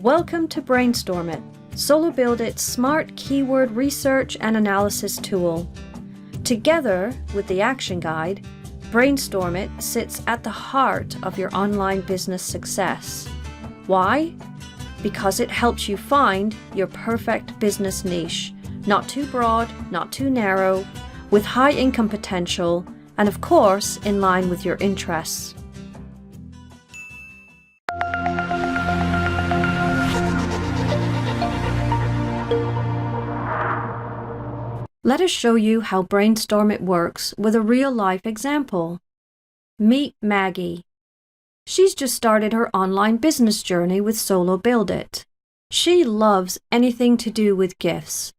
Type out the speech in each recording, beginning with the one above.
Welcome to Brainstorm It, Solo Build It's smart keyword research and analysis tool. Together with the action guide, Brainstorm It sits at the heart of your online business success. Why? Because it helps you find your perfect business niche, not too broad, not too narrow, with high income potential, and of course, in line with your interests. Let us show you how Brainstorm It works with a real-life example. Meet Maggie. She's just started her online business journey with Solo Build It. She loves anything to do with gifts,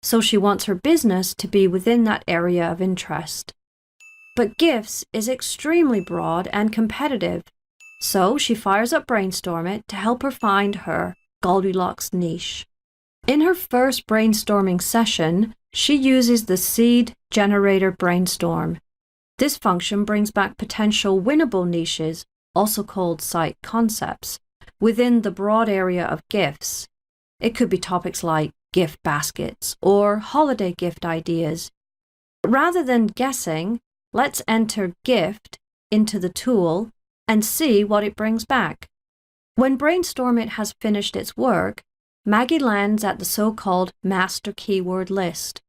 so she wants her business to be within that area of interest. But gifts is extremely broad and competitive, so she fires up Brainstorm It to help her find her Goldilocks niche. In her first brainstorming session, she uses the Seed Generator Brainstorm. This function brings back potential winnable niches, also called site concepts, within the broad area of gifts. It could be topics like gift baskets or holiday gift ideas. Rather than guessing, let's enter gift into the tool and see what it brings back. When Brainstorm It has finished its work, Maggie lands at the so-called master keyword list.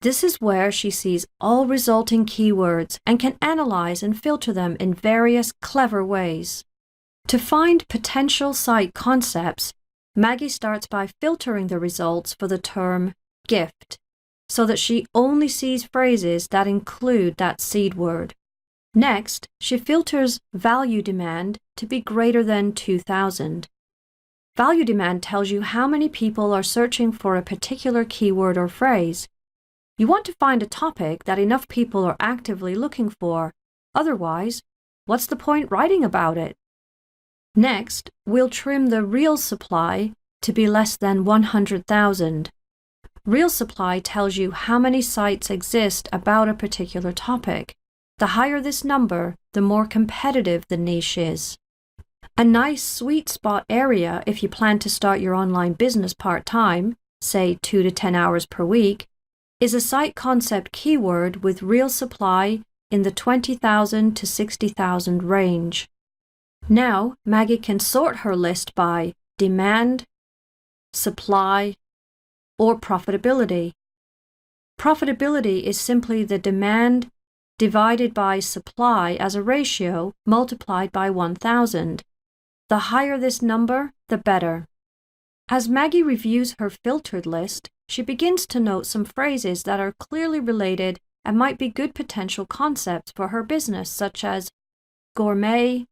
This is where she sees all resulting keywords and can analyze and filter them in various clever ways. To find potential site concepts, Maggie starts by filtering the results for the term gift, so that she only sees phrases that include that seed word. Next, she filters value demand to be greater than 2,000. Value demand tells you how many people are searching for a particular keyword or phrase. You want to find a topic that enough people are actively looking for. Otherwise, what's the point writing about it? Next, we'll trim the real supply to be less than 100,000. Real supply tells you how many sites exist about a particular topic. The higher this number, the more competitive the niche is. A nice sweet spot area if you plan to start your online business part-time, say 2 to 10 hours per week, is a site concept keyword with real supply in the 20,000 to 60,000 range. Now, Maggie can sort her list by demand, supply, or profitability. Profitability is simply the demand divided by supply as a ratio multiplied by 1,000. The higher this number, the better. As Maggie reviews her filtered list, she begins to note some phrases that are clearly related and might be good potential concepts for her business, such as gourmet,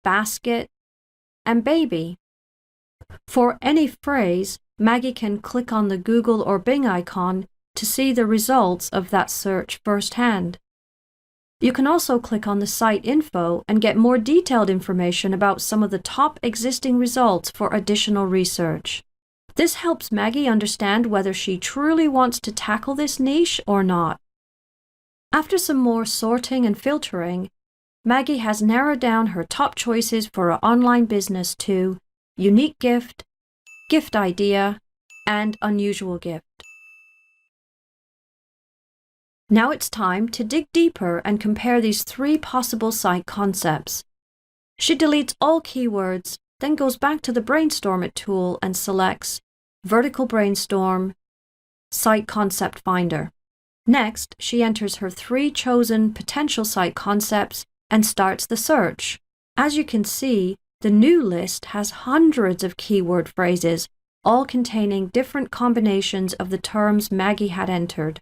basket, and baby. For any phrase, Maggie can click on the Google or Bing icon to see the results of that search firsthand. You can also click on the site info and get more detailed information about some of the top existing results for additional research. This helps Maggie understand whether she truly wants to tackle this niche or not. After some more sorting and filtering, Maggie has narrowed down her top choices for her online business to unique gift, gift idea, and unusual gift. Now it's time to dig deeper and compare these 3 possible site concepts. She deletes all keywords, then goes back to the Brainstorm It tool and selects Vertical Brainstorm, Site Concept Finder. Next, she enters her 3 chosen potential site concepts and starts the search. As you can see, the new list has hundreds of keyword phrases, all containing different combinations of the terms Maggie had entered.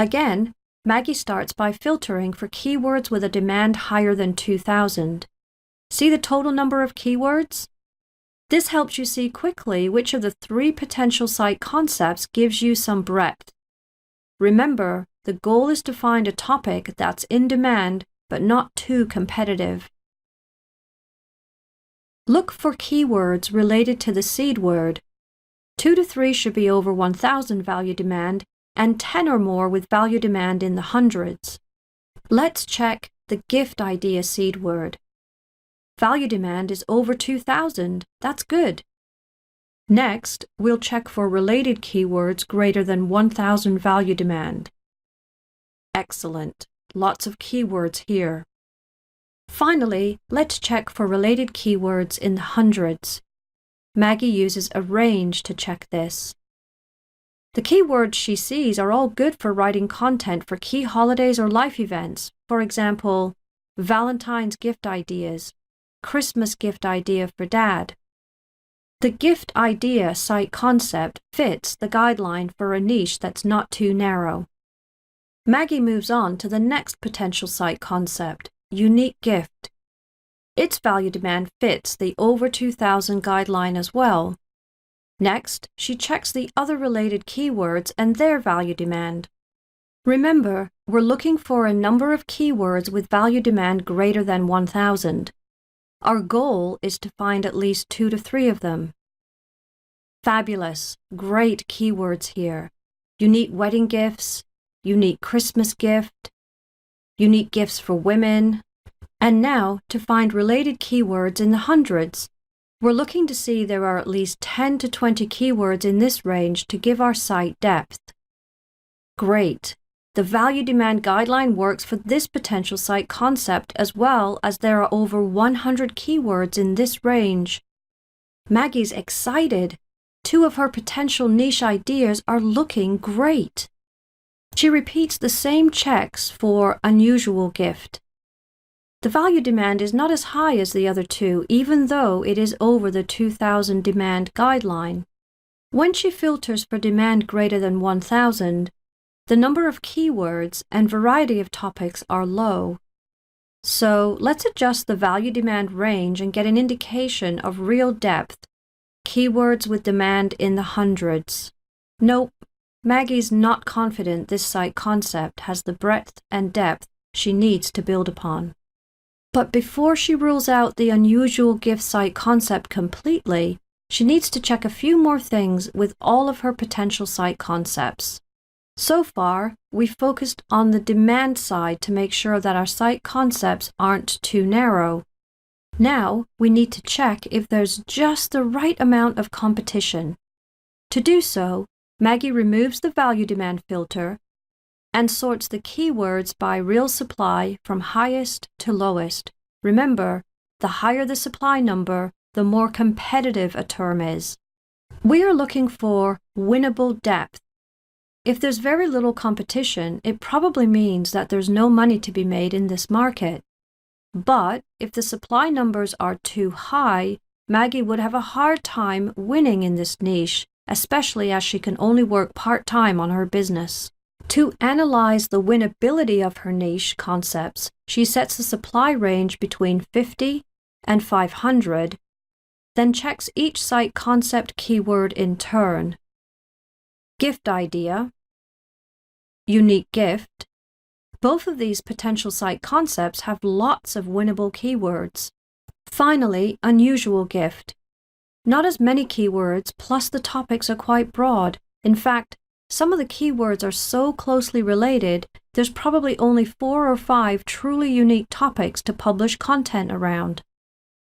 Again, Maggie starts by filtering for keywords with a demand higher than 2,000. See the total number of keywords? This helps you see quickly which of the 3 potential site concepts gives you some breadth. Remember, the goal is to find a topic that's in demand but not too competitive. Look for keywords related to the seed word. 2 to 3 should be over 1,000 value demand, and 10 or more with value demand in the hundreds. Let's check the gift idea seed word. Value demand is over 2,000. That's good. Next, we'll check for related keywords greater than 1,000 value demand. Excellent. Lots of keywords here. Finally, let's check for related keywords in the hundreds. Maggie uses a range to check this. The keywords she sees are all good for writing content for key holidays or life events. For example, Valentine's gift ideas, Christmas gift idea for Dad. The gift idea site concept fits the guideline for a niche that's not too narrow. Maggie moves on to the next potential site concept, unique gift. Its value demand fits the over 2,000 guideline as well. Next, she checks the other related keywords and their value demand. Remember, we're looking for a number of keywords with value demand greater than 1,000. Our goal is to find at least 2 to 3 of them. Fabulous, great keywords here. Unique wedding gifts, unique Christmas gift, unique gifts for women. And now, to find related keywords in the hundreds, we're looking to see there are at least 10 to 20 keywords in this range to give our site depth. Great! The value demand guideline works for this potential site concept as well as there are over 100 keywords in this range. Maggie's excited. 2 of her potential niche ideas are looking great. She repeats the same checks for unusual gift. The value demand is not as high as the other 2, even though it is over the 2,000 demand guideline. When she filters for demand greater than 1,000, the number of keywords and variety of topics are low. So let's adjust the value demand range and get an indication of real depth, keywords with demand in the hundreds. Nope, Maggie's not confident this site concept has the breadth and depth she needs to build upon. But before she rules out the unusual gift site concept completely, she needs to check a few more things with all of her potential site concepts. So far, we've focused on the demand side to make sure that our site concepts aren't too narrow. Now, we need to check if there's just the right amount of competition. To do so, Maggie removes the value demand filter and sorts the keywords by real supply from highest to lowest. Remember, the higher the supply number, the more competitive a term is. We are looking for winnable depth. If there's very little competition, it probably means that there's no money to be made in this market. But if the supply numbers are too high, Maggie would have a hard time winning in this niche, especially as she can only work part-time on her business. To analyze the winnability of her niche concepts, she sets a supply range between 50 and 500, then checks each site concept keyword in turn. Gift idea, unique gift. Both of these potential site concepts have lots of winnable keywords. Finally, unusual gift. Not as many keywords, plus the topics are quite broad. In fact, some of the keywords are so closely related, there's probably only 4 or 5 truly unique topics to publish content around.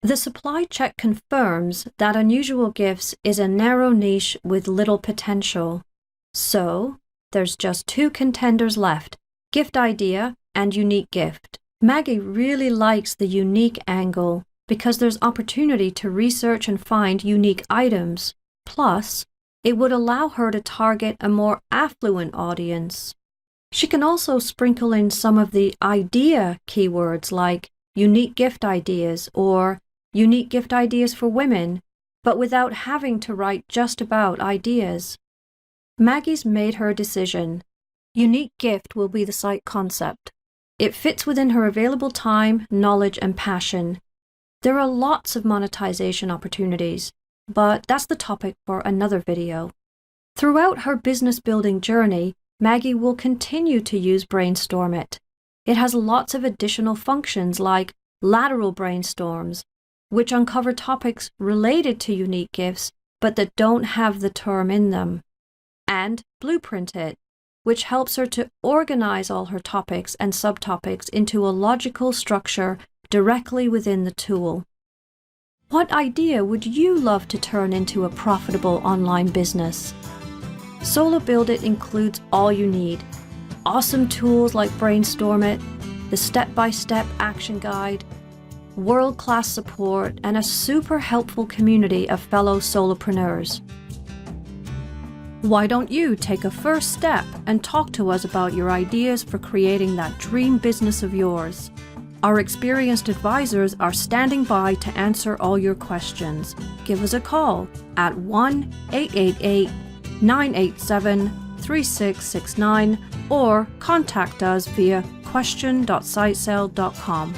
The supply check confirms that unusual gifts is a narrow niche with little potential. So, there's just 2 contenders left, gift idea and unique gift. Maggie really likes the unique angle because there's opportunity to research and find unique items. Plus, it would allow her to target a more affluent audience. She can also sprinkle in some of the idea keywords like unique gift ideas or unique gift ideas for women, but without having to write just about ideas. Maggie's made her decision. Unique gift will be the site concept. It fits within her available time, knowledge, and passion. There are lots of monetization opportunities, but that's the topic for another video. Throughout her business building journey, Maggie will continue to use Brainstorm It. It has lots of additional functions like lateral brainstorms, which uncover topics related to unique gifts, but that don't have the term in them. And Blueprint It, which helps her to organize all her topics and subtopics into a logical structure directly within the tool. What idea would you love to turn into a profitable online business? Solo Build It includes all you need. Awesome tools like Brainstorm It, the step-by-step action guide, world-class support, and a super helpful community of fellow solopreneurs. Why don't you take a first step and talk to us about your ideas for creating that dream business of yours? Our experienced advisors are standing by to answer all your questions. Give us a call at 1-888-987-3669 or contact us via question.sitesale.com.